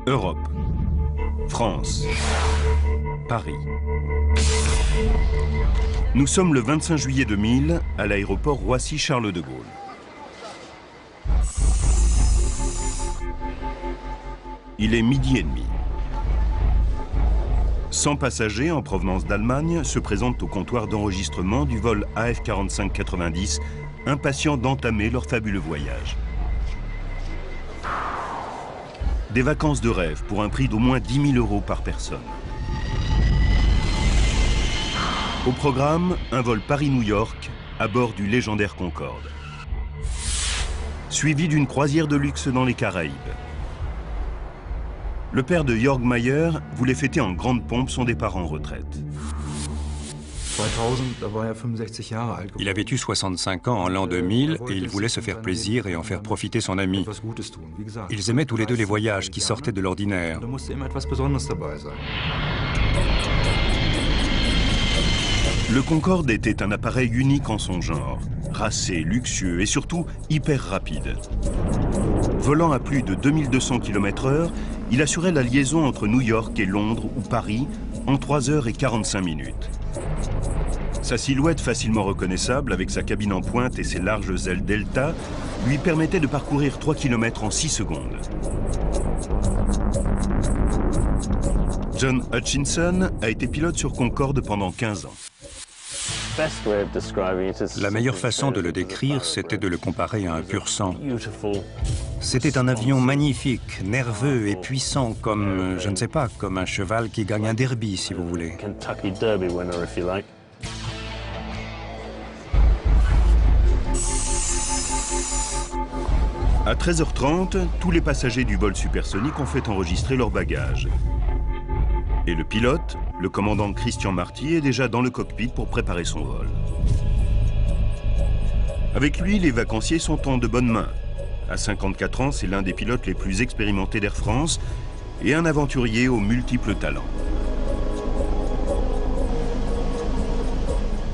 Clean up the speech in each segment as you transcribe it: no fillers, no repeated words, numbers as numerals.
Europe, France, Paris. Nous sommes le 25 juillet 2000 à l'aéroport Roissy-Charles de Gaulle. Il est 12h30. 100 passagers en provenance d'Allemagne se présentent au comptoir d'enregistrement du vol AF4590, impatients d'entamer leur fabuleux voyage. Des vacances de rêve pour un prix d'au moins 10 000 € par personne. Au programme, un vol Paris-New York à bord du légendaire Concorde. Suivi d'une croisière de luxe dans les Caraïbes. Le père de Jörg Maier voulait fêter en grande pompe son départ en retraite. Il avait eu 65 ans en l'an 2000 et il voulait se faire plaisir et en faire profiter son ami. Ils aimaient tous les deux les voyages qui sortaient de l'ordinaire. Le Concorde était un appareil unique en son genre, racé, luxueux et surtout hyper rapide. Volant à plus de 2200 km/h, il assurait la liaison entre New York et Londres ou Paris en 3h45. Sa silhouette facilement reconnaissable avec sa cabine en pointe et ses larges ailes delta lui permettait de parcourir 3 km en 6 secondes. John Hutchinson a été pilote sur Concorde pendant 15 ans. La meilleure façon de le décrire, c'était de le comparer à un pur sang. C'était un avion magnifique, nerveux et puissant, comme, je ne sais pas, comme un cheval qui gagne un derby, si vous voulez. À 13h30, tous les passagers du vol supersonique ont fait enregistrer leurs bagages. Et le pilote, le commandant Christian Marty, est déjà dans le cockpit pour préparer son vol. Avec lui, les vacanciers sont en de bonnes mains. À 54 ans, c'est l'un des pilotes les plus expérimentés d'Air France et un aventurier aux multiples talents.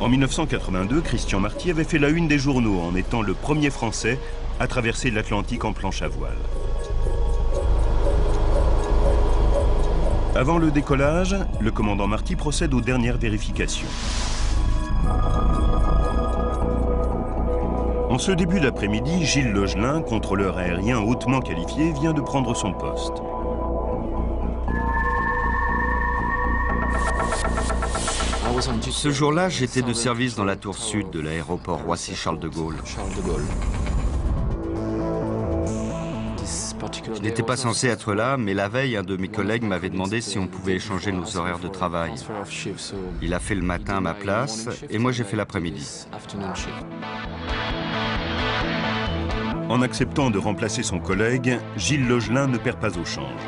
En 1982, Christian Marty avait fait la une des journaux en étant le premier Français à traverser l'Atlantique en planche à voile. Avant le décollage, le commandant Marty procède aux dernières vérifications. En ce début d'après-midi, Gilles Legelin, contrôleur aérien hautement qualifié, vient de prendre son poste. Ce jour-là, j'étais de service dans la tour sud de l'aéroport Roissy-Charles de Gaulle. Je n'étais pas censé être là, mais la veille, un de mes collègues m'avait demandé si on pouvait échanger nos horaires de travail. Il a fait le matin à ma place, et moi j'ai fait l'après-midi. En acceptant de remplacer son collègue, Gilles Legelin ne perd pas au change.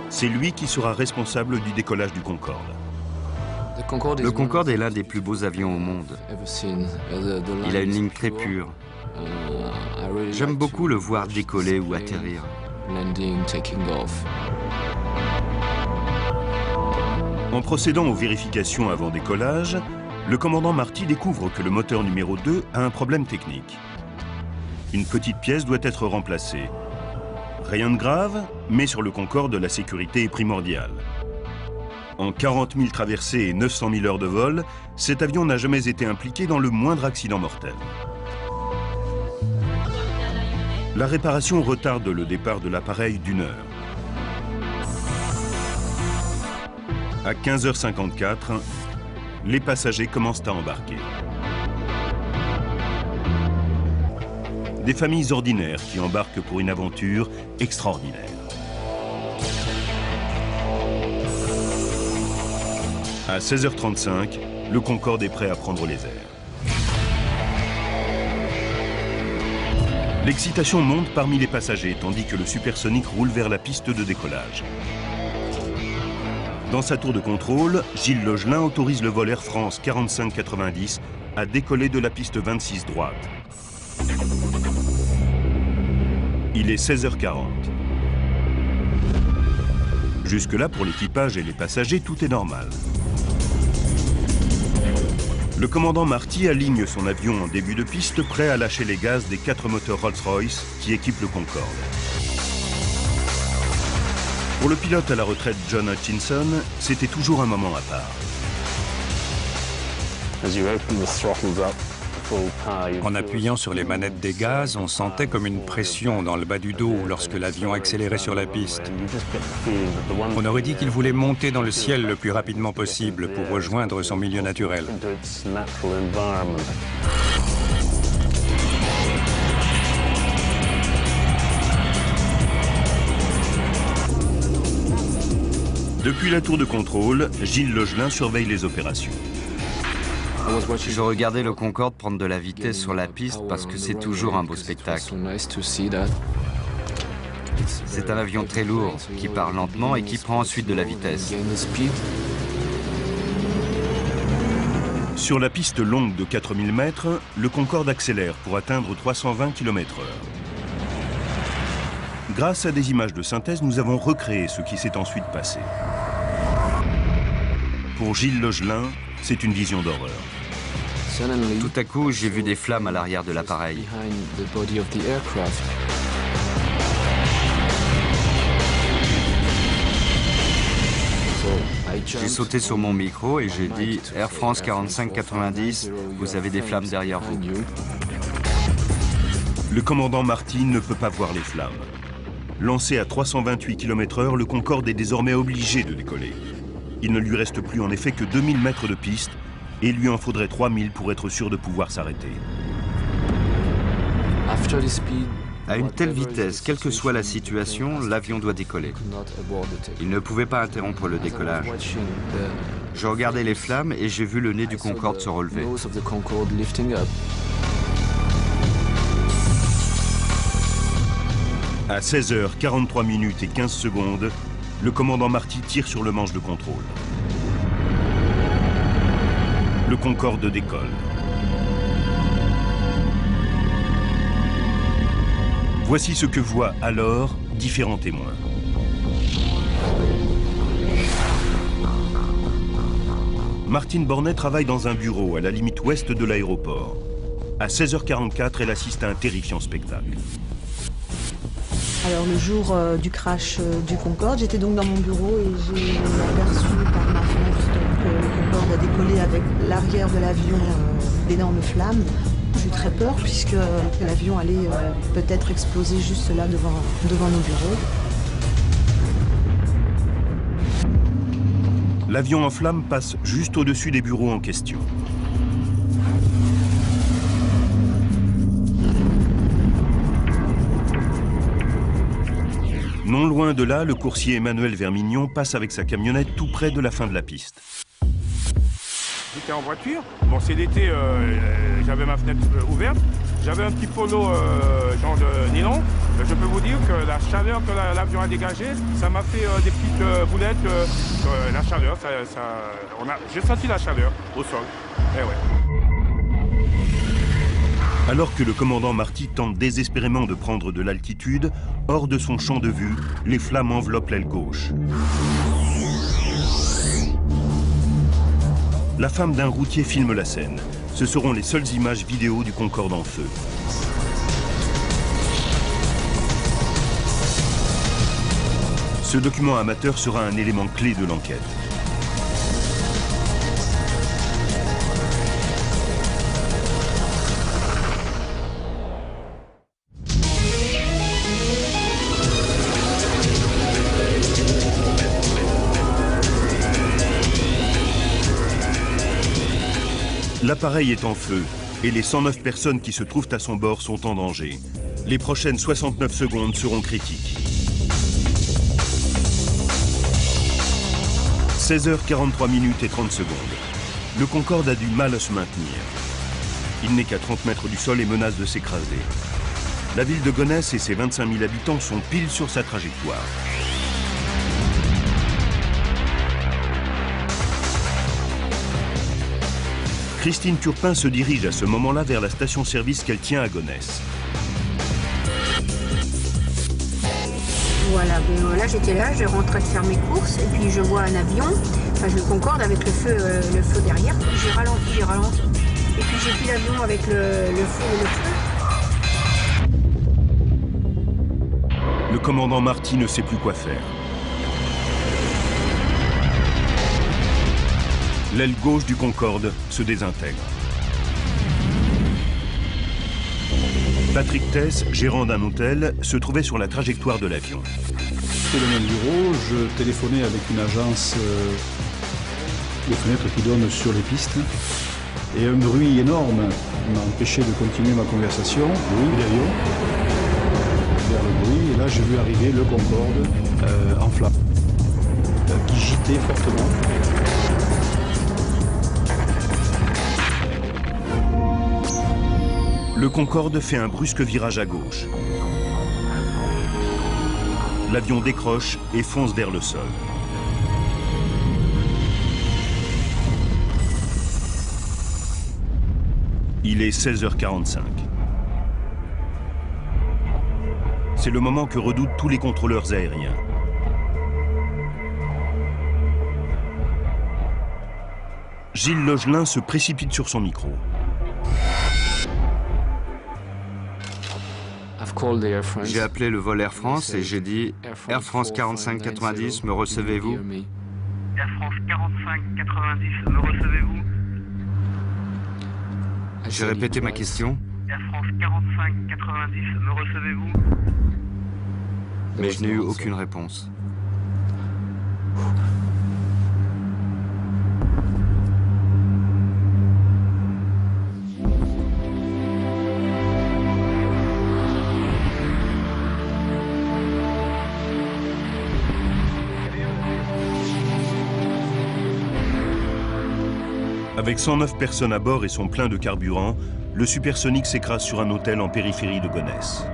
C'est lui qui sera responsable du décollage du Concorde. Le Concorde est l'un des plus beaux avions au monde. Il a une ligne très pure. J'aime beaucoup le voir décoller ou atterrir. En procédant aux vérifications avant décollage, le commandant Marty découvre que le moteur numéro 2 a un problème technique. Une petite pièce doit être remplacée. Rien de grave, mais sur le Concorde, la sécurité est primordiale. En 40 000 traversées et 900 000 heures de vol, cet avion n'a jamais été impliqué dans le moindre accident mortel. La réparation retarde le départ de l'appareil d'1 heure. À 15h54, les passagers commencent à embarquer. Des familles ordinaires qui embarquent pour une aventure extraordinaire. À 16h35, le Concorde est prêt à prendre les airs. L'excitation monte parmi les passagers, tandis que le supersonique roule vers la piste de décollage. Dans sa tour de contrôle, Gilles Legelin autorise le vol Air France 4590 à décoller de la piste 26 droite. Il est 16h40. Jusque-là, pour l'équipage et les passagers, tout est normal. Le commandant Marty aligne son avion en début de piste, prêt à lâcher les gaz des 4 moteurs Rolls-Royce qui équipent le Concorde. Pour le pilote à la retraite John Hutchinson, c'était toujours un moment à part. En appuyant sur les manettes des gaz, on sentait comme une pression dans le bas du dos lorsque l'avion accélérait sur la piste. On aurait dit qu'il voulait monter dans le ciel le plus rapidement possible pour rejoindre son milieu naturel. Depuis la tour de contrôle, Gilles Legelin surveille les opérations. Je regardais le Concorde prendre de la vitesse sur la piste parce que c'est toujours un beau spectacle. C'est un avion très lourd qui part lentement et qui prend ensuite de la vitesse. Sur la piste longue de 4000 mètres, le Concorde accélère pour atteindre 320 km/h. Grâce à des images de synthèse, nous avons recréé ce qui s'est ensuite passé. Pour Gilles Legelin, c'est une vision d'horreur. Tout à coup, j'ai vu des flammes à l'arrière de l'appareil. J'ai sauté sur mon micro et j'ai dit « Air France 4590, vous avez des flammes derrière vous ». Le commandant Marty ne peut pas voir les flammes. Lancé à 328 km/h, le Concorde est désormais obligé de décoller. Il ne lui reste plus en effet que 2000 mètres de piste et il lui en faudrait 3000 pour être sûr de pouvoir s'arrêter. À une telle vitesse, quelle que soit la situation, l'avion doit décoller. Il ne pouvait pas interrompre le décollage. Je regardais les flammes et j'ai vu le nez du Concorde se relever. À 16h43 et 15 secondes, le commandant Marty tire sur le manche de contrôle. Le Concorde décolle. Voici ce que voient alors différents témoins. Martine Bornet travaille dans un bureau à la limite ouest de l'aéroport. À 16h44, elle assiste à un terrifiant spectacle. Alors le jour du crash du Concorde, j'étais donc dans mon bureau et j'ai aperçu par ma fenêtre le Concorde a décollé avec l'arrière de l'avion d'énormes flammes. J'ai eu très peur puisque l'avion allait peut-être exploser juste là devant nos bureaux. L'avion en flammes passe juste au-dessus des bureaux en question. Non loin de là, le coursier Emmanuel Vermignon passe avec sa camionnette tout près de la fin de la piste. J'étais en voiture. Bon, c'est l'été, j'avais ma fenêtre ouverte. J'avais un petit polo genre de nylon. Je peux vous dire que la chaleur que l'avion a dégagée, ça m'a fait des petites boulettes. La chaleur, j'ai senti la chaleur au sol. Eh ouais. Alors que le commandant Marty tente désespérément de prendre de l'altitude, hors de son champ de vue, les flammes enveloppent l'aile gauche. La femme d'un routier filme la scène. Ce seront les seules images vidéo du Concorde en feu. Ce document amateur sera un élément clé de l'enquête. L'appareil est en feu et les 109 personnes qui se trouvent à son bord sont en danger. Les prochaines 69 secondes seront critiques. 16h43 et 30 secondes. Le Concorde a du mal à se maintenir. Il n'est qu'à 30 mètres du sol et menace de s'écraser. La ville de Gonesse et ses 25 000 habitants sont pile sur sa trajectoire. Christine Turpin se dirige à ce moment-là vers la station-service qu'elle tient à Gonesse. Voilà, ben là j'étais là, je rentrais de faire mes courses et puis je vois un avion, enfin je le Concorde avec le feu derrière, j'ai ralenti. Et puis j'ai pris l'avion avec le feu. Le commandant Marty ne sait plus quoi faire. L'aile gauche du Concorde se désintègre. Patrick Tess, gérant d'un hôtel, se trouvait sur la trajectoire de l'avion. J'étais dans mon bureau, je téléphonais avec une agence de fenêtres qui donne sur les pistes. Et un bruit énorme m'a empêché de continuer ma conversation, le bruit d'avion, vers le bruit. Et là, j'ai vu arriver le Concorde en flammes, qui gitait fortement. Le Concorde fait un brusque virage à gauche. L'avion décroche et fonce vers le sol. Il est 16h45. C'est le moment que redoutent tous les contrôleurs aériens. Gilles Logelin se précipite sur son micro. J'ai appelé le vol Air France et j'ai dit « Air France 4590, me recevez-vous » Air France 4590, me recevez-vous? J'ai répété ma question. Air France 4590, me recevez-vous? Mais je n'ai eu aucune réponse. Avec 109 personnes à bord et son plein de carburant, le supersonique s'écrase sur un hôtel en périphérie de Gonesse.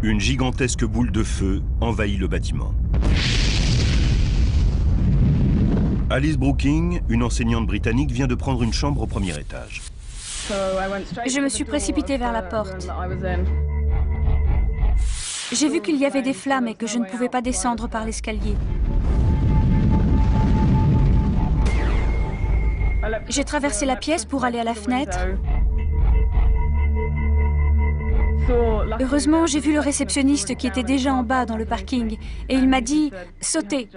Une gigantesque boule de feu envahit le bâtiment. Alice Brooking, une enseignante britannique, vient de prendre une chambre au premier étage. Je me suis précipitée vers la porte. J'ai vu qu'il y avait des flammes et que je ne pouvais pas descendre par l'escalier. J'ai traversé la pièce pour aller à la fenêtre. Heureusement, j'ai vu le réceptionniste qui était déjà en bas dans le parking et il m'a dit « Sautez ».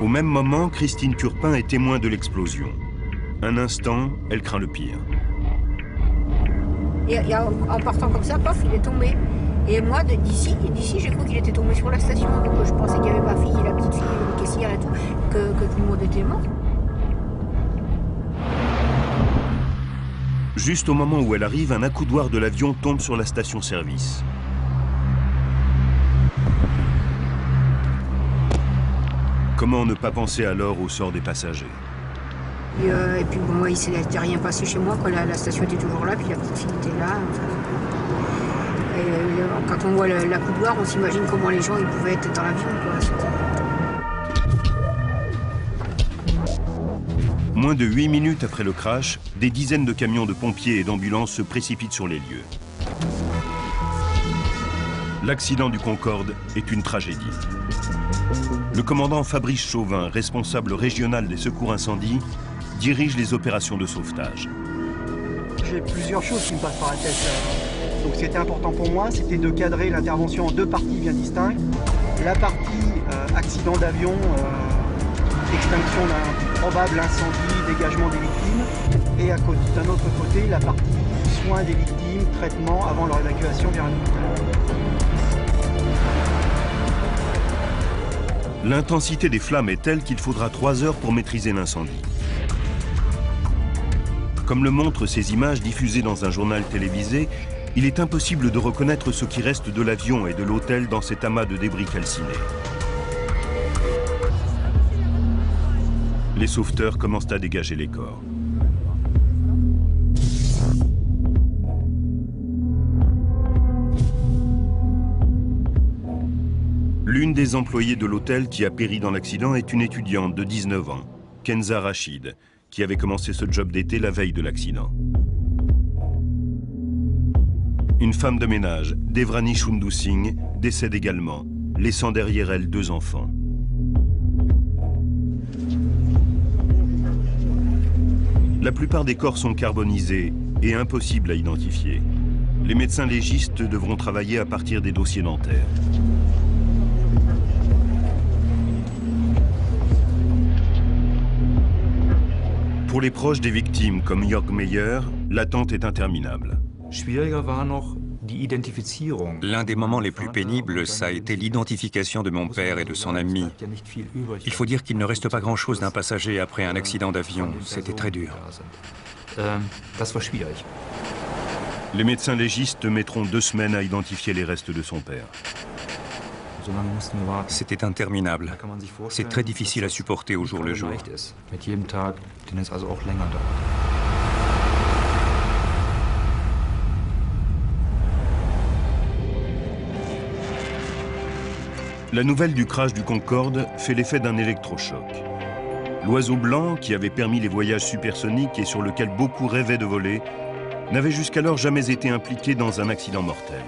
Au même moment, Christine Turpin est témoin de l'explosion. Un instant, elle craint le pire. Et en partant comme ça, paf, il est tombé. Et moi, d'ici, j'ai cru qu'il était tombé sur la station. Donc je pensais qu'il y avait ma fille, la petite fille, le caissière et tout, que tout le monde était mort. Juste au moment où elle arrive, un accoudoir de l'avion tombe sur la station-service. Comment ne pas penser alors au sort des passagers? Et puis bon, il ne s'était rien passé chez moi, quoi. La station était toujours là, puis la petite fille était là. Enfin, quand on voit l'accoudoir, on s'imagine comment les gens ils pouvaient être dans l'avion, Moins de 8 minutes après le crash, des dizaines de camions de pompiers et d'ambulances se précipitent sur les lieux. L'accident du Concorde est une tragédie. Le commandant Fabrice Chauvin, responsable régional des secours incendies, dirige les opérations de sauvetage. J'ai plusieurs choses qui me passent par la tête. Donc ce qui était important pour moi, c'était de cadrer l'intervention en deux parties bien distinctes. La partie accident d'avion, extinction d'un probable incendie, dégagement des victimes. Et d'un autre côté, la partie soins des victimes, traitement avant leur évacuation vers un hôpital. L'intensité des flammes est telle qu'il faudra 3 heures pour maîtriser l'incendie. Comme le montrent ces images diffusées dans un journal télévisé, il est impossible de reconnaître ce qui reste de l'avion et de l'hôtel dans cet amas de débris calcinés. Les sauveteurs commencent à dégager les corps. L'une des employées de l'hôtel qui a péri dans l'accident est une étudiante de 19 ans, Kenza Rachid, qui avait commencé ce job d'été la veille de l'accident. Une femme de ménage, Devrani Shundu Singh, décède également, laissant derrière elle 2 enfants. La plupart des corps sont carbonisés et impossibles à identifier. Les médecins légistes devront travailler à partir des dossiers dentaires. Pour les proches des victimes, comme Jörg Meyer, l'attente est interminable. L'un des moments les plus pénibles, ça a été l'identification de mon père et de son ami. Il faut dire qu'il ne reste pas grand-chose d'un passager après un accident d'avion. C'était très dur. Les médecins légistes mettront 2 semaines à identifier les restes de son père. C'était interminable. C'est très difficile à supporter au jour le jour. La nouvelle du crash du Concorde fait l'effet d'un électrochoc. L'oiseau blanc, qui avait permis les voyages supersoniques et sur lequel beaucoup rêvaient de voler, n'avait jusqu'alors jamais été impliqué dans un accident mortel.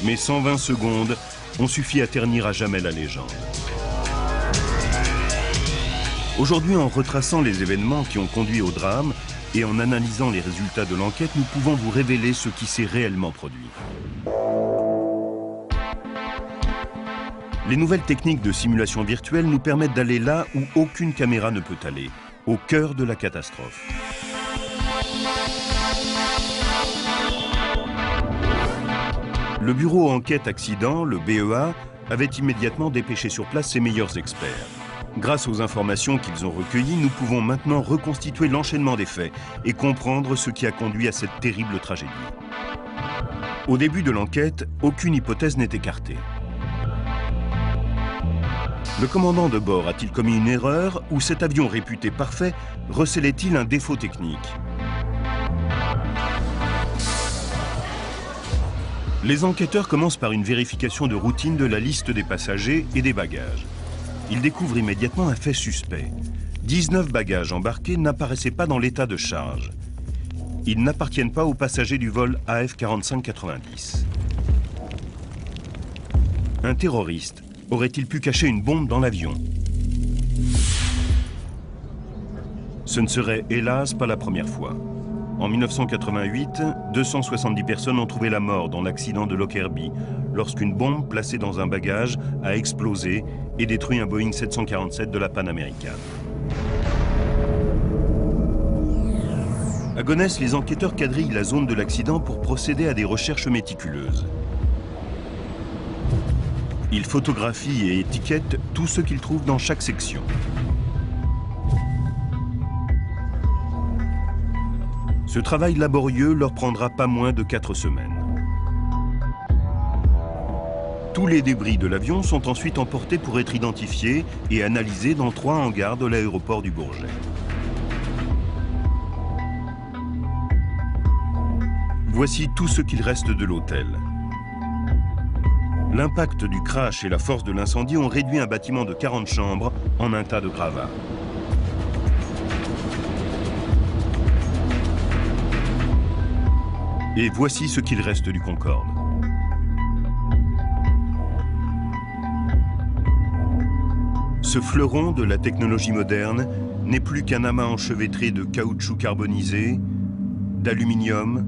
Mais 120 secondes ont suffi à ternir à jamais la légende. Aujourd'hui, en retraçant les événements qui ont conduit au drame et en analysant les résultats de l'enquête, nous pouvons vous révéler ce qui s'est réellement produit. Les nouvelles techniques de simulation virtuelle nous permettent d'aller là où aucune caméra ne peut aller, au cœur de la catastrophe. Le bureau enquête accident, le BEA, avait immédiatement dépêché sur place ses meilleurs experts. Grâce aux informations qu'ils ont recueillies, nous pouvons maintenant reconstituer l'enchaînement des faits et comprendre ce qui a conduit à cette terrible tragédie. Au début de l'enquête, aucune hypothèse n'est écartée. Le commandant de bord a-t-il commis une erreur ou cet avion réputé parfait recélait-il un défaut technique? Les enquêteurs commencent par une vérification de routine de la liste des passagers et des bagages. Ils découvrent immédiatement un fait suspect. 19 bagages embarqués n'apparaissaient pas dans l'état de charge. Ils n'appartiennent pas aux passagers du vol AF4590. Un terroriste aurait-il pu cacher une bombe dans l'avion? Ce ne serait hélas pas la première fois. En 1988, 270 personnes ont trouvé la mort dans l'accident de Lockerbie, lorsqu'une bombe placée dans un bagage a explosé et détruit un Boeing 747 de la Pan American. À Gonesse, les enquêteurs quadrillent la zone de l'accident pour procéder à des recherches méticuleuses. Ils photographient et étiquettent tout ce qu'ils trouvent dans chaque section. Ce travail laborieux leur prendra pas moins de 4 semaines. Tous les débris de l'avion sont ensuite emportés pour être identifiés et analysés dans 3 hangars de l'aéroport du Bourget. Voici tout ce qu'il reste de l'hôtel. L'impact du crash et la force de l'incendie ont réduit un bâtiment de 40 chambres en un tas de gravats. Et voici ce qu'il reste du Concorde. Ce fleuron de la technologie moderne n'est plus qu'un amas enchevêtré de caoutchouc carbonisé, d'aluminium,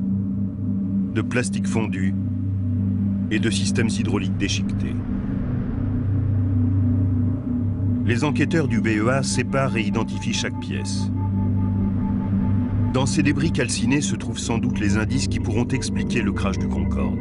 de plastique fondu et de systèmes hydrauliques déchiquetés. Les enquêteurs du BEA séparent et identifient chaque pièce. Dans ces débris calcinés se trouvent sans doute les indices qui pourront expliquer le crash du Concorde.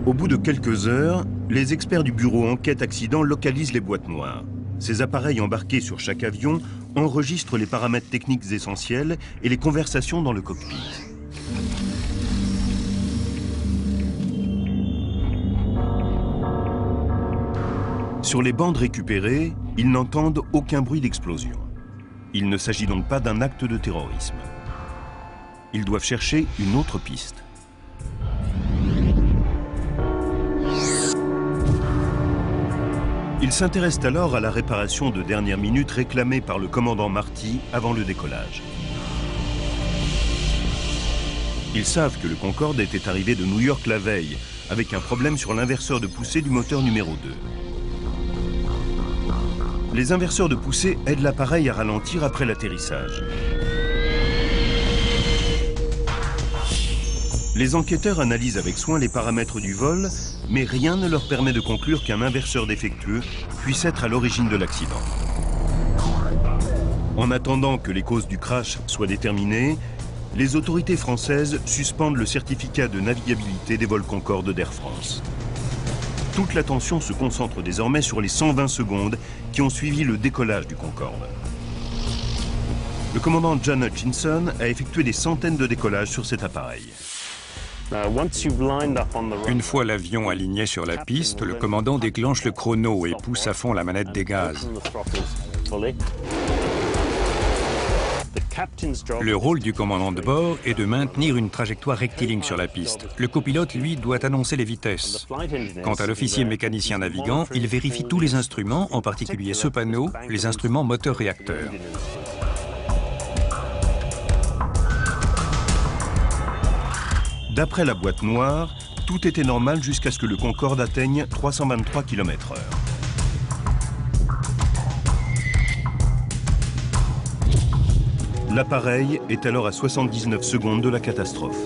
Au bout de quelques heures, les experts du bureau enquête accident localisent les boîtes noires. Ces appareils embarqués sur chaque avion enregistrent les paramètres techniques essentiels et les conversations dans le cockpit. Sur les bandes récupérées, ils n'entendent aucun bruit d'explosion. Il ne s'agit donc pas d'un acte de terrorisme. Ils doivent chercher une autre piste. Ils s'intéressent alors à la réparation de dernière minute réclamée par le commandant Marty avant le décollage. Ils savent que le Concorde était arrivé de New York la veille, avec un problème sur l'inverseur de poussée du moteur numéro 2. Les inverseurs de poussée aident l'appareil à ralentir après l'atterrissage. Les enquêteurs analysent avec soin les paramètres du vol, mais rien ne leur permet de conclure qu'un inverseur défectueux puisse être à l'origine de l'accident. En attendant que les causes du crash soient déterminées, les autorités françaises suspendent le certificat de navigabilité des vols Concorde d'Air France. Toute l'attention se concentre désormais sur les 120 secondes qui ont suivi le décollage du Concorde. Le commandant John Hutchinson a effectué des centaines de décollages sur cet appareil. Une fois l'avion aligné sur la piste, le commandant déclenche le chrono et pousse à fond la manette des gaz. Le rôle du commandant de bord est de maintenir une trajectoire rectiligne sur la piste. Le copilote, lui, doit annoncer les vitesses. Quant à l'officier mécanicien navigant, il vérifie tous les instruments, en particulier ce panneau, les instruments moteur-réacteur. D'après la boîte noire, tout était normal jusqu'à ce que le Concorde atteigne 323 km/h. L'appareil est alors à 79 secondes de la catastrophe.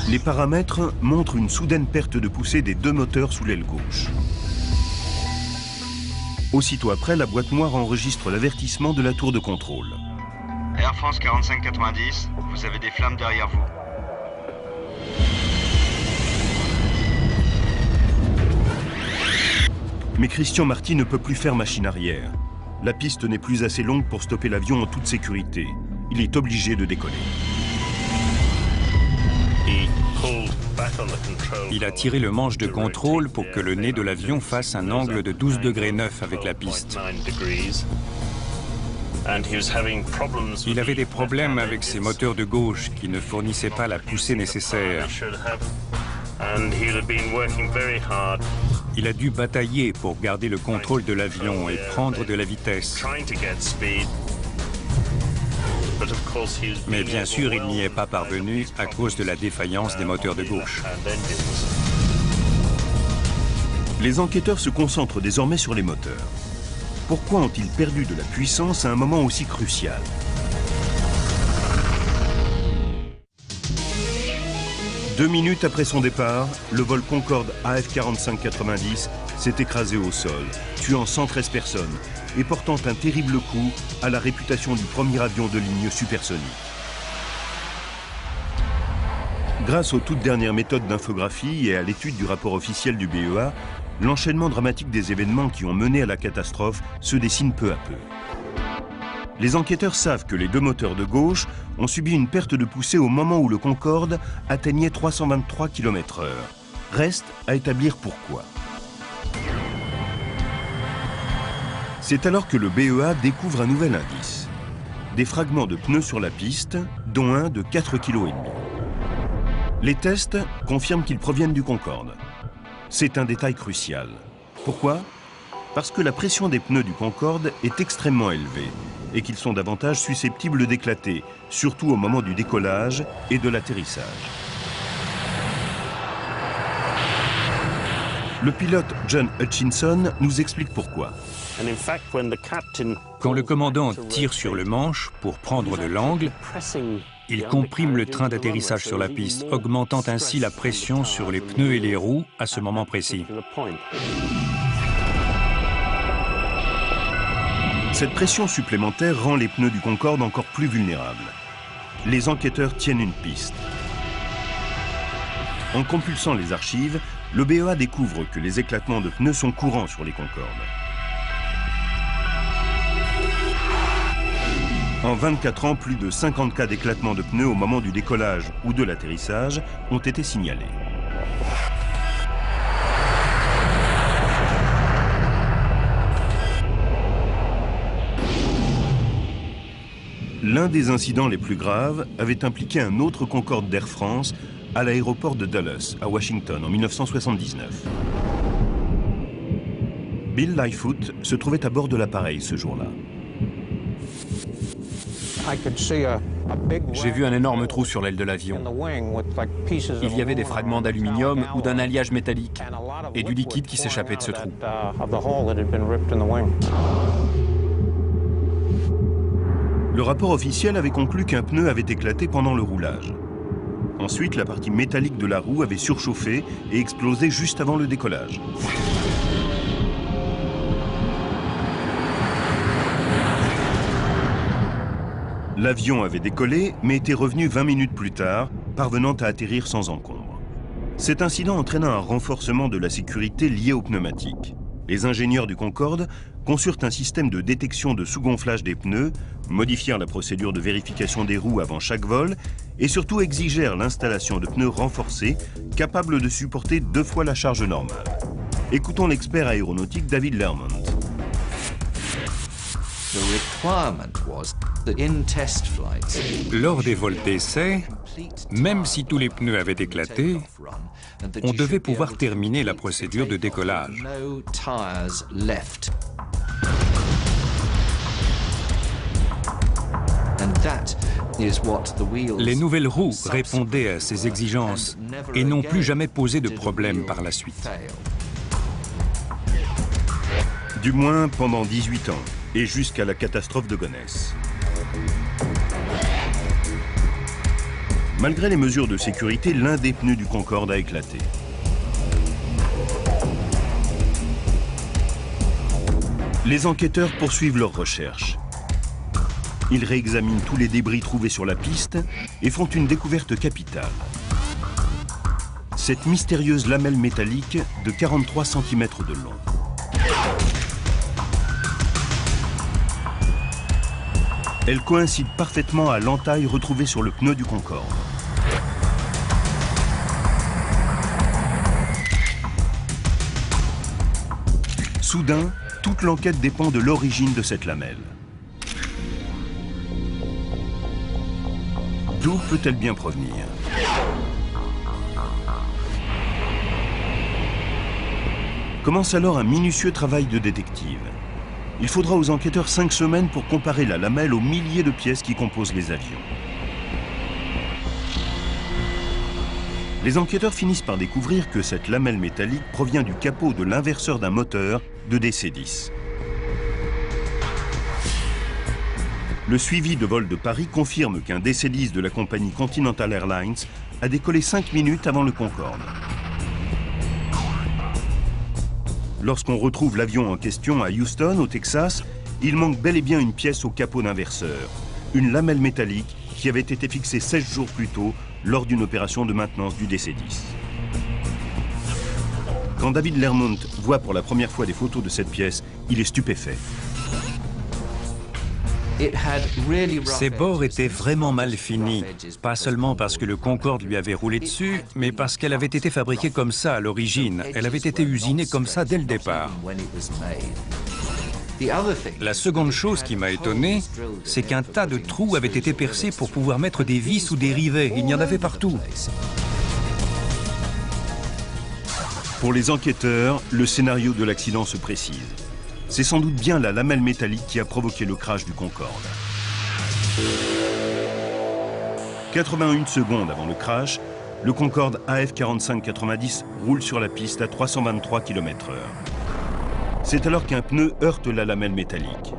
Les paramètres montrent une soudaine perte de poussée des deux moteurs sous l'aile gauche. Aussitôt après, la boîte noire enregistre l'avertissement de la tour de contrôle. Air France 4590, vous avez des flammes derrière vous. Mais Christian Marty ne peut plus faire machine arrière. La piste n'est plus assez longue pour stopper l'avion en toute sécurité. Il est obligé de décoller. Il a tiré le manche de contrôle pour que le nez de l'avion fasse un angle de 12,9 degrés avec la piste. Il avait des problèmes avec ses moteurs de gauche qui ne fournissaient pas la poussée nécessaire. Il a dû batailler pour garder le contrôle de l'avion et prendre de la vitesse. Mais bien sûr, il n'y est pas parvenu à cause de la défaillance des moteurs de gauche. Les enquêteurs se concentrent désormais sur les moteurs. Pourquoi ont-ils perdu de la puissance à un moment aussi crucial? Deux minutes après son départ, le vol Concorde AF4590 s'est écrasé au sol, tuant 113 personnes et portant un terrible coup à la réputation du premier avion de ligne supersonique. Grâce aux toutes dernières méthodes d'infographie et à l'étude du rapport officiel du BEA, l'enchaînement dramatique des événements qui ont mené à la catastrophe se dessine peu à peu. Les enquêteurs savent que les deux moteurs de gauche ont subi une perte de poussée au moment où le Concorde atteignait 323 km/h. Reste à établir pourquoi. C'est alors que le BEA découvre un nouvel indice. Des fragments de pneus sur la piste, dont un de 4,5 kg. Les tests confirment qu'ils proviennent du Concorde. C'est un détail crucial. Pourquoi? Parce que la pression des pneus du Concorde est extrêmement élevée et qu'ils sont davantage susceptibles d'éclater, surtout au moment du décollage et de l'atterrissage. Le pilote John Hutchinson nous explique pourquoi. Quand le commandant tire sur le manche pour prendre de l'angle, il comprime le train d'atterrissage sur la piste, augmentant ainsi la pression sur les pneus et les roues à ce moment précis. Cette pression supplémentaire rend les pneus du Concorde encore plus vulnérables. Les enquêteurs tiennent une piste. En compulsant les archives, le BEA découvre que les éclatements de pneus sont courants sur les Concordes. En 24 ans, plus de 50 cas d'éclatement de pneus au moment du décollage ou de l'atterrissage ont été signalés. L'un des incidents les plus graves avait impliqué un autre Concorde d'Air France à l'aéroport de Dulles, à Washington, en 1979. Bill Lightfoot se trouvait à bord de l'appareil ce jour-là. J'ai vu un énorme trou sur l'aile de l'avion. Il y avait des fragments d'aluminium ou d'un alliage métallique et du liquide qui s'échappait de ce trou. Le rapport officiel avait conclu qu'un pneu avait éclaté pendant le roulage. Ensuite, la partie métallique de la roue avait surchauffé et explosé juste avant le décollage. L'avion avait décollé, mais était revenu 20 minutes plus tard, parvenant à atterrir sans encombre. Cet incident entraîna un renforcement de la sécurité lié aux pneumatiques. Les ingénieurs du Concorde conçurent un système de détection de sous-gonflage des pneus, modifièrent la procédure de vérification des roues avant chaque vol et surtout exigèrent l'installation de pneus renforcés capables de supporter 2 fois la charge normale. Écoutons l'expert aéronautique David Lermont. Lors des vols d'essai, même si tous les pneus avaient éclaté, on devait pouvoir terminer la procédure de décollage. Les nouvelles roues répondaient à ces exigences et n'ont plus jamais posé de problème par la suite. Du moins pendant 18 ans, et jusqu'à la catastrophe de Gonesse. Malgré les mesures de sécurité, l'un des pneus du Concorde a éclaté. Les enquêteurs poursuivent leurs recherches. Ils réexaminent tous les débris trouvés sur la piste et font une découverte capitale. Cette mystérieuse lamelle métallique de 43 cm de long. Elle coïncide parfaitement à l'entaille retrouvée sur le pneu du Concorde. Soudain, toute l'enquête dépend de l'origine de cette lamelle. D'où peut-elle bien provenir? Commence alors un minutieux travail de détective. Il faudra aux enquêteurs 5 semaines pour comparer la lamelle aux milliers de pièces qui composent les avions. Les enquêteurs finissent par découvrir que cette lamelle métallique provient du capot de l'inverseur d'un moteur de DC-10. Le suivi de vol de Paris confirme qu'un DC-10 de la compagnie Continental Airlines a décollé 5 minutes avant le Concorde. Lorsqu'on retrouve l'avion en question à Houston, au Texas, il manque bel et bien une pièce au capot d'inverseur, une lamelle métallique qui avait été fixée 16 jours plus tôt lors d'une opération de maintenance du DC-10. Quand David Lermont voit pour la première fois des photos de cette pièce, il est stupéfait. Ses bords étaient vraiment mal finis, pas seulement parce que le Concorde lui avait roulé dessus, mais parce qu'elle avait été fabriquée comme ça à l'origine. Elle avait été usinée comme ça dès le départ. La seconde chose qui m'a étonné, c'est qu'un tas de trous avaient été percés pour pouvoir mettre des vis ou des rivets. Il y en avait partout. Pour les enquêteurs, le scénario de l'accident se précise. C'est sans doute bien la lamelle métallique qui a provoqué le crash du Concorde. 81 secondes avant le crash, le Concorde AF4590 roule sur la piste à 323 km/h. C'est alors qu'un pneu heurte la lamelle métallique.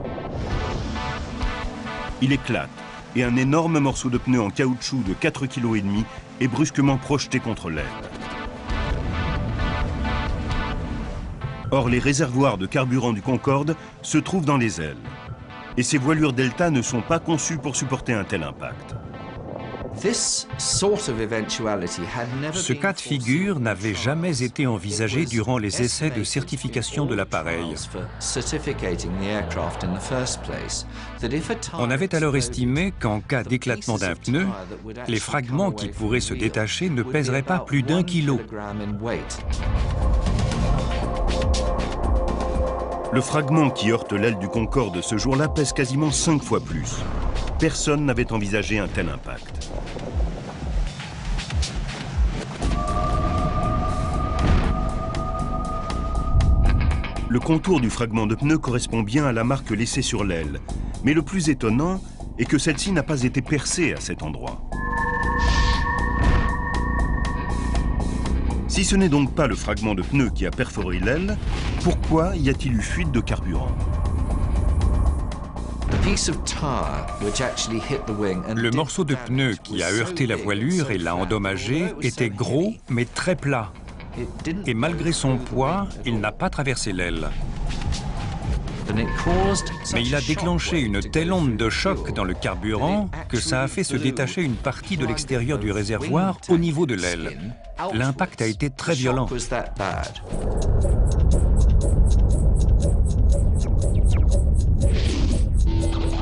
Il éclate et un énorme morceau de pneu en caoutchouc de 4,5 kg est brusquement projeté contre l'aile. Or, les réservoirs de carburant du Concorde se trouvent dans les ailes. Et ces voilures Delta ne sont pas conçues pour supporter un tel impact. Ce cas de figure n'avait jamais été envisagé durant les essais de certification de l'appareil. On avait alors estimé qu'en cas d'éclatement d'un pneu, les fragments qui pourraient se détacher ne pèseraient pas plus d'1 kilo. Le fragment qui heurte l'aile du Concorde ce jour-là pèse quasiment 5 fois plus. Personne n'avait envisagé un tel impact. Le contour du fragment de pneu correspond bien à la marque laissée sur l'aile. Mais le plus étonnant, et que celle-ci n'a pas été percée à cet endroit. Si ce n'est donc pas le fragment de pneu qui a perforé l'aile, pourquoi y a-t-il eu fuite de carburant? Le morceau de pneu qui a heurté la voilure et l'a endommagé était gros mais très plat. Et malgré son poids, il n'a pas traversé l'aile. Mais il a déclenché une telle onde de choc dans le carburant que ça a fait se détacher une partie de l'extérieur du réservoir au niveau de l'aile. L'impact a été très violent.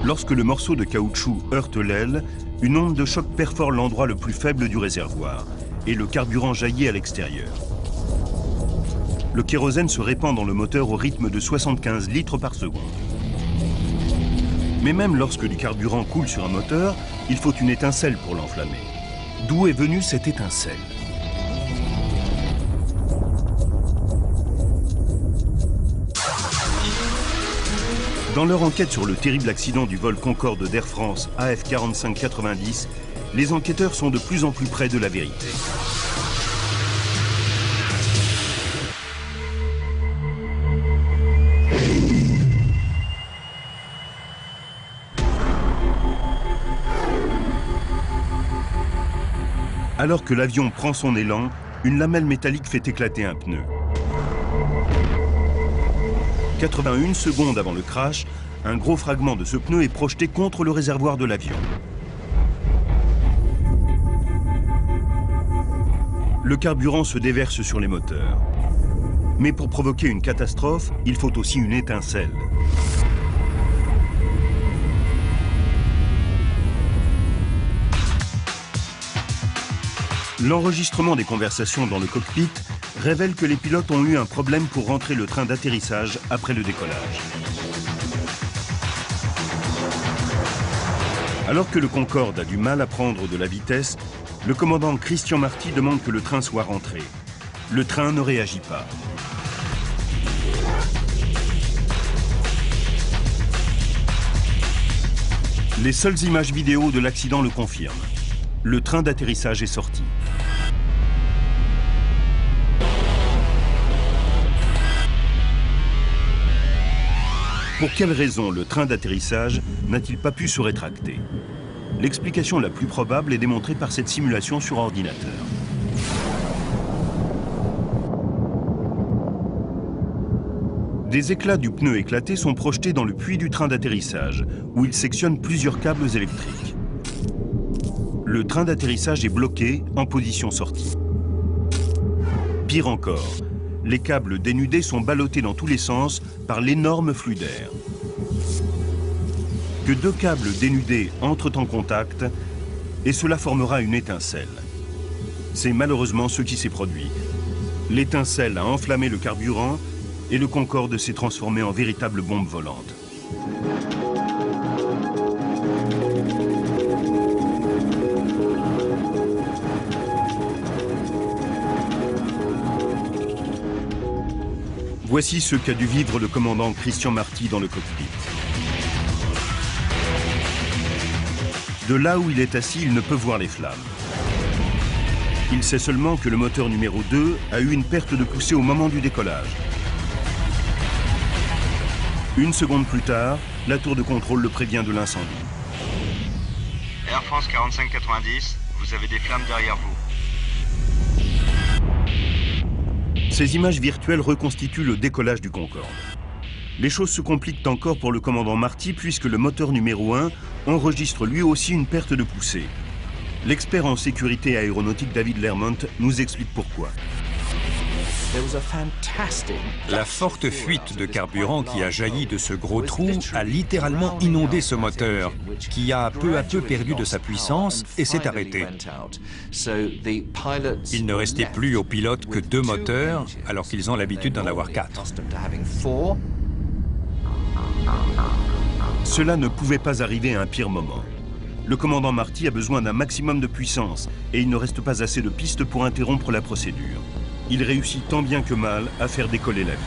Lorsque le morceau de caoutchouc heurte l'aile, une onde de choc perfore l'endroit le plus faible du réservoir et le carburant jaillit à l'extérieur. Le kérosène se répand dans le moteur au rythme de 75 litres par seconde. Mais même lorsque du carburant coule sur un moteur, il faut une étincelle pour l'enflammer. D'où est venue cette étincelle? Dans leur enquête sur le terrible accident du vol Concorde d'Air France AF 4590, les enquêteurs sont de plus en plus près de la vérité. Alors que l'avion prend son élan, une lamelle métallique fait éclater un pneu. 81 secondes avant le crash, un gros fragment de ce pneu est projeté contre le réservoir de l'avion. Le carburant se déverse sur les moteurs. Mais pour provoquer une catastrophe, il faut aussi une étincelle. L'enregistrement des conversations dans le cockpit révèle que les pilotes ont eu un problème pour rentrer le train d'atterrissage après le décollage. Alors que le Concorde a du mal à prendre de la vitesse, le commandant Christian Marty demande que le train soit rentré. Le train ne réagit pas. Les seules images vidéo de l'accident le confirment. Le train d'atterrissage est sorti. Pour quelle raison le train d'atterrissage n'a-t-il pas pu se rétracter? L'explication la plus probable est démontrée par cette simulation sur ordinateur. Des éclats du pneu éclaté sont projetés dans le puits du train d'atterrissage, où il sectionne plusieurs câbles électriques. Le train d'atterrissage est bloqué en position sortie. Pire encore, les câbles dénudés sont ballottés dans tous les sens par l'énorme flux d'air. Que deux câbles dénudés entrent en contact et cela formera une étincelle. C'est malheureusement ce qui s'est produit. L'étincelle a enflammé le carburant et le Concorde s'est transformé en véritable bombe volante. Voici ce qu'a dû vivre le commandant Christian Marty dans le cockpit. De là où il est assis, il ne peut voir les flammes. Il sait seulement que le moteur numéro 2 a eu une perte de poussée au moment du décollage. Une seconde plus tard, la tour de contrôle le prévient de l'incendie. Air France 4590, vous avez des flammes derrière vous. Ces images virtuelles reconstituent le décollage du Concorde. Les choses se compliquent encore pour le commandant Marty puisque le moteur numéro 1 enregistre lui aussi une perte de poussée. L'expert en sécurité aéronautique David Lermont nous explique pourquoi. La forte fuite de carburant qui a jailli de ce gros trou a littéralement inondé ce moteur, qui a peu à peu perdu de sa puissance et s'est arrêté. Il ne restait plus aux pilotes que 2 moteurs, alors qu'ils ont l'habitude d'en avoir 4. Cela ne pouvait pas arriver à un pire moment. Le commandant Marty a besoin d'un maximum de puissance et il ne reste pas assez de pistes pour interrompre la procédure. Il réussit tant bien que mal à faire décoller l'avion.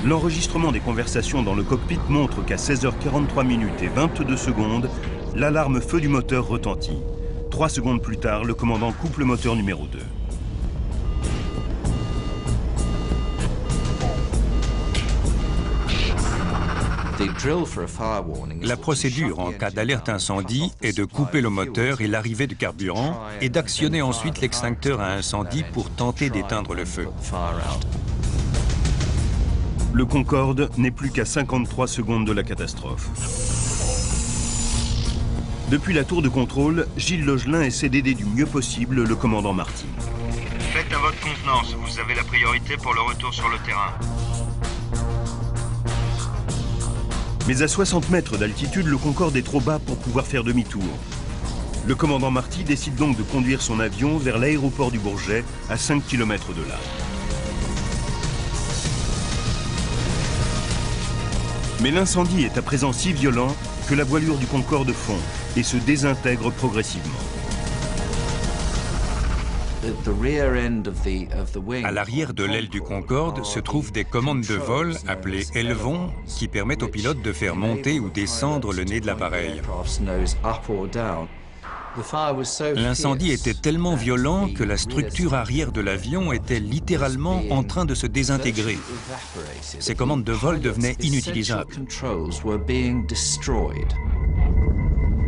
L'enregistrement des conversations dans le cockpit montre qu'à 16h43 minutes et 22 secondes, l'alarme feu du moteur retentit. 3 secondes plus tard, le commandant coupe le moteur numéro 2. La procédure en cas d'alerte incendie est de couper le moteur et l'arrivée du carburant et d'actionner ensuite l'extincteur à incendie pour tenter d'éteindre le feu. Le Concorde n'est plus qu'à 53 secondes de la catastrophe. Depuis la tour de contrôle, Gilles Logelin essaie d'aider du mieux possible le commandant Marty. Faites à votre contenance, vous avez la priorité pour le retour sur le terrain. Mais à 60 mètres d'altitude, le Concorde est trop bas pour pouvoir faire demi-tour. Le commandant Marty décide donc de conduire son avion vers l'aéroport du Bourget, à 5 km de là. Mais l'incendie est à présent si violent que la voilure du Concorde fond et se désintègre progressivement. À l'arrière de l'aile du Concorde se trouvent des commandes de vol appelées élevons qui permettent au pilote de faire monter ou descendre le nez de l'appareil. L'incendie était tellement violent que la structure arrière de l'avion était littéralement en train de se désintégrer. Ces commandes de vol devenaient inutilisables.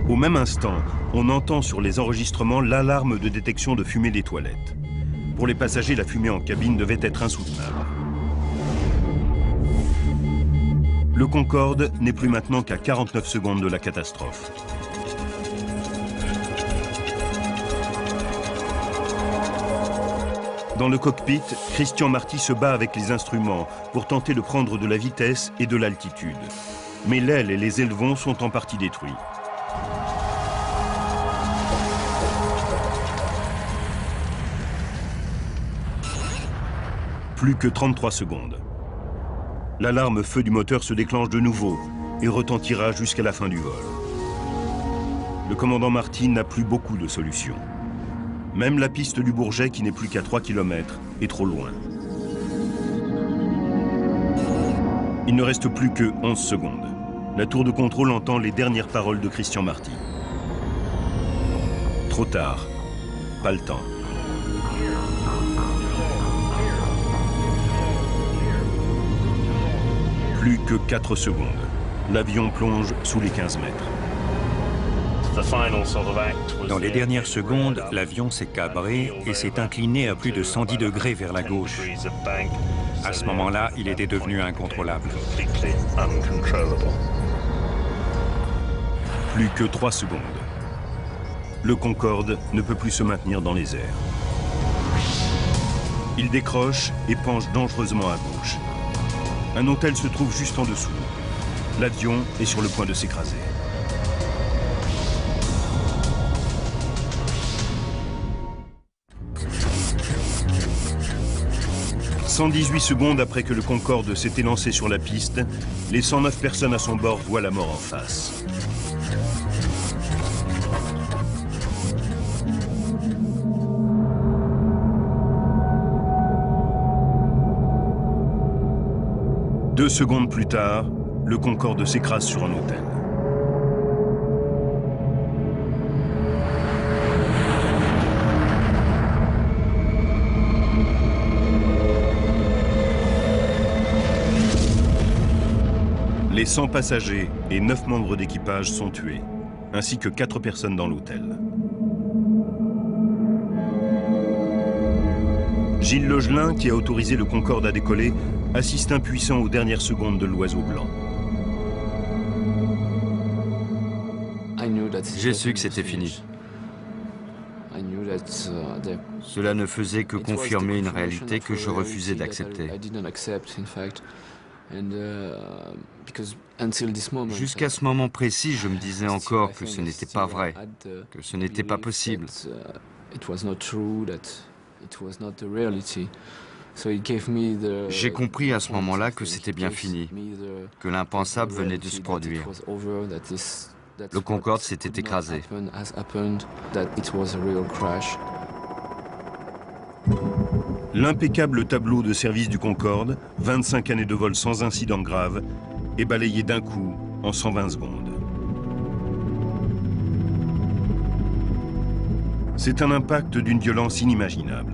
Au même instant, on entend sur les enregistrements l'alarme de détection de fumée des toilettes. Pour les passagers, la fumée en cabine devait être insoutenable. Le Concorde n'est plus maintenant qu'à 49 secondes de la catastrophe. Dans le cockpit, Christian Marty se bat avec les instruments pour tenter de prendre de la vitesse et de l'altitude. Mais l'aile et les élevons sont en partie détruits. Plus que 33 secondes. L'alarme feu du moteur se déclenche de nouveau et retentira jusqu'à la fin du vol. Le commandant Marty n'a plus beaucoup de solutions. Même la piste du Bourget, qui n'est plus qu'à 3 km, est trop loin. Il ne reste plus que 11 secondes. La tour de contrôle entend les dernières paroles de Christian Marty. Trop tard. Pas le temps. Plus que 4 secondes. L'avion plonge sous les 15 mètres. Dans les dernières secondes, l'avion s'est cabré et s'est incliné à plus de 110 degrés vers la gauche. À ce moment-là, il était devenu incontrôlable. Plus que 3 secondes. Le Concorde ne peut plus se maintenir dans les airs. Il décroche et penche dangereusement à gauche. Un hôtel se trouve juste en dessous. L'avion est sur le point de s'écraser. « 118 secondes après que le Concorde s'est élancé sur la piste, les 109 personnes à son bord voient la mort en face. Deux secondes plus tard, le Concorde s'écrase sur un hôtel. Les 100 passagers et 9 membres d'équipage sont tués, ainsi que 4 personnes dans l'hôtel. Gilles Logelin, qui a autorisé le Concorde à décoller, assiste impuissant aux dernières secondes de l'oiseau blanc. J'ai su que c'était fini. Cela ne faisait que confirmer une réalité que je refusais d'accepter. Jusqu'à ce moment précis, je me disais encore que ce n'était pas vrai, que ce n'était pas possible. J'ai compris à ce moment-là que c'était bien fini, que l'impensable venait de se produire. Le Concorde s'était écrasé. L'impeccable tableau de service du Concorde, 25 années de vol sans incident grave, est balayé d'un coup en 120 secondes. C'est un impact d'une violence inimaginable.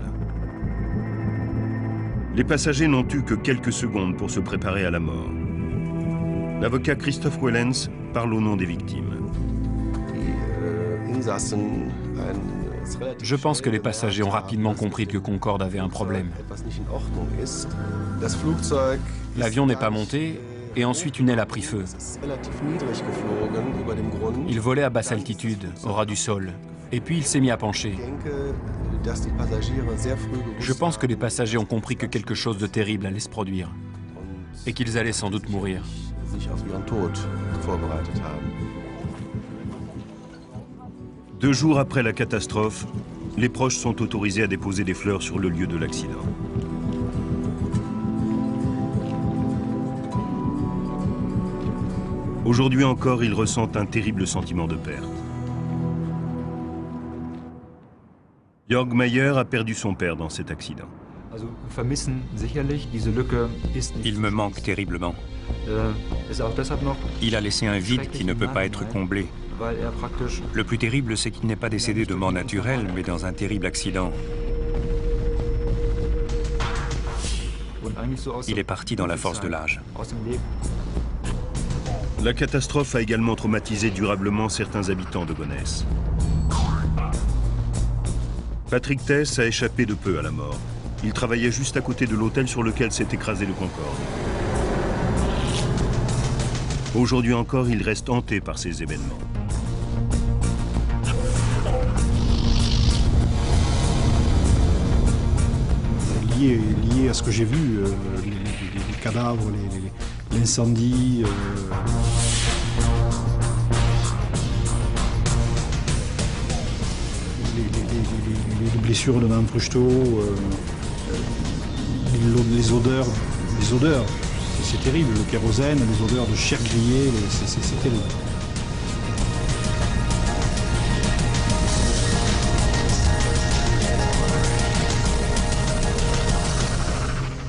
Les passagers n'ont eu que quelques secondes pour se préparer à la mort. L'avocat Christophe Wellens parle au nom des victimes. Je pense que les passagers ont rapidement compris que le Concorde avait un problème. L'avion n'est pas monté et ensuite une aile a pris feu. Il volait à basse altitude, au ras du sol, et puis il s'est mis à pencher. Je pense que les passagers ont compris que quelque chose de terrible allait se produire et qu'ils allaient sans doute mourir. 2 jours après la catastrophe, les proches sont autorisés à déposer des fleurs sur le lieu de l'accident. Aujourd'hui encore, ils ressentent un terrible sentiment de perte. Jörg Mayer a perdu son père dans cet accident. Il me manque terriblement. Il a laissé un vide qui ne peut pas être comblé. Le plus terrible, c'est qu'il n'est pas décédé de mort naturelle, mais dans un terrible accident. Il est parti dans la force de l'âge. La catastrophe a également traumatisé durablement certains habitants de Gonesse. Patrick Thess a échappé de peu à la mort. Il travaillait juste à côté de l'hôtel sur lequel s'est écrasé le Concorde. Aujourd'hui encore, il reste hanté par ces événements. Lié à ce que j'ai vu, les cadavres, l'incendie, les blessures de Mme Fruchtot, les odeurs, c'est terrible, le kérosène, les odeurs de chair grillée, c'est terrible.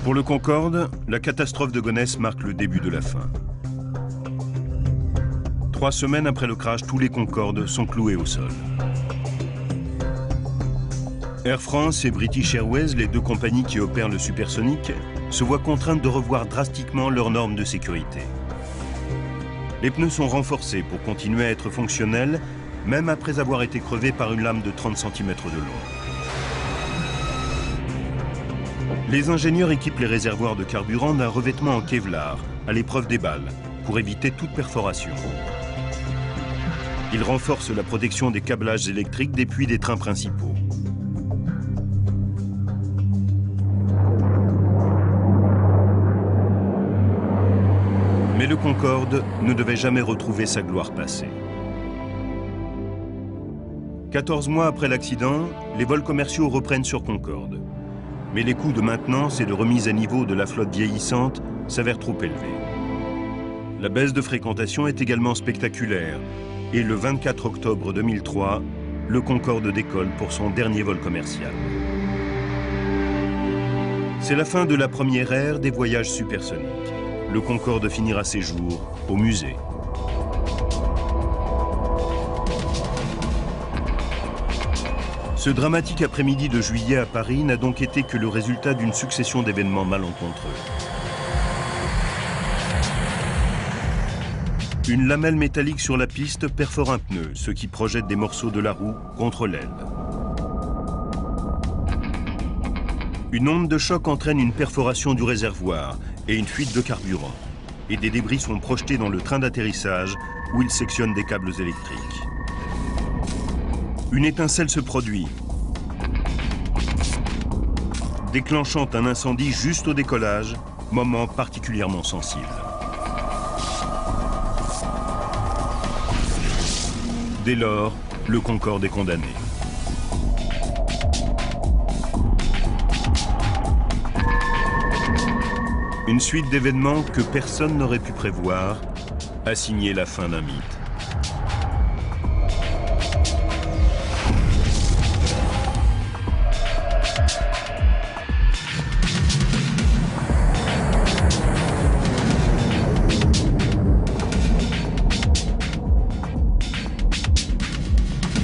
Pour le Concorde, la catastrophe de Gonesse marque le début de la fin. 3 semaines après le crash, tous les Concordes sont cloués au sol. Air France et British Airways, les 2 compagnies qui opèrent le supersonique, se voient contraintes de revoir drastiquement leurs normes de sécurité. Les pneus sont renforcés pour continuer à être fonctionnels, même après avoir été crevés par une lame de 30 cm de long. Les ingénieurs équipent les réservoirs de carburant d'un revêtement en Kevlar, à l'épreuve des balles, pour éviter toute perforation. Ils renforcent la protection des câblages électriques des puits des trains principaux. Mais le Concorde ne devait jamais retrouver sa gloire passée. 14 mois après l'accident, les vols commerciaux reprennent sur Concorde. Mais les coûts de maintenance et de remise à niveau de la flotte vieillissante s'avèrent trop élevés. La baisse de fréquentation est également spectaculaire et le 24 octobre 2003, le Concorde décolle pour son dernier vol commercial. C'est la fin de la première ère des voyages supersoniques. Le Concorde finira ses jours au musée. Ce dramatique après-midi de juillet à Paris n'a donc été que le résultat d'une succession d'événements malencontreux. Une lamelle métallique sur la piste perfore un pneu, ce qui projette des morceaux de la roue contre l'aile. Une onde de choc entraîne une perforation du réservoir et une fuite de carburant. Et des débris sont projetés dans le train d'atterrissage où il sectionne des câbles électriques. Une étincelle se produit, déclenchant un incendie juste au décollage, moment particulièrement sensible. Dès lors, le Concorde est condamné. Une suite d'événements que personne n'aurait pu prévoir a signé la fin d'un mythe.